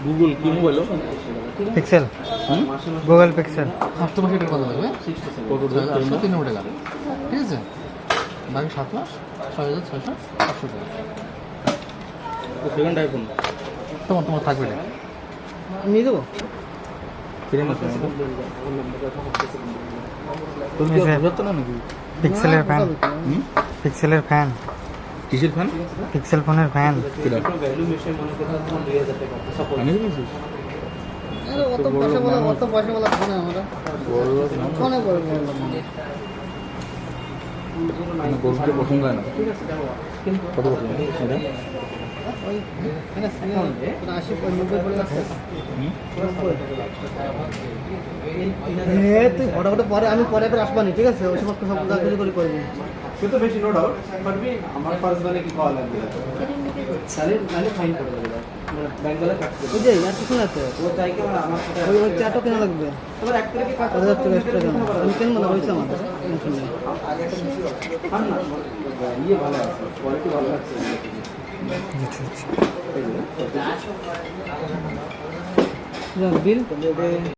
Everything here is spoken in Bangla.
গুগল কি মোবাইল? Pixel, Google pixel. তোমাকে এটার কত লাগবে? কত 390 টাকা, ঠিক আছে। বাকি 7 মাস 6600 টাকা। সেকেন্ড আইফোন তোমার থাকবে না, নিয়ে দেবো। পিক্সেলের ফ্যান, পিক্সেলের ফ্যান, কিসের ফ্যান? পিক্সেল ফোনের ফ্যান। অত পয়সা বলা ফোন আমরা ফোনে গল্পটা পছন্দ হয় না। কত পছন্দ এটা? ওই 80-90 পড়ে যাচ্ছে। তুই ফটো পরে আমি পরে আসবানি, ঠিক আছে? ওই সময় সব কিছু করে করবো। সে তো বেশি নো ডাউট, বাট আমার পার্সোনালি কি কল লাগবে তাহলে ফাইন করে দেবে, মানে ব্যাংকলে কাটতে ওই যে আর কিছু আছে, ও তাই কি মানে আমার সাথে ওই চারটা কেনা লাগবে। তোমার এক তারিখে কাজ 1000 টাকা এক্সট্রা কেনা, আমি কেন মনে হয়েছে আমাদের টেনশন নেই। আগে একটা বেশি ফান না ইয়ে ভালো আছে, কোয়ালিটি ভালো আছে। বিল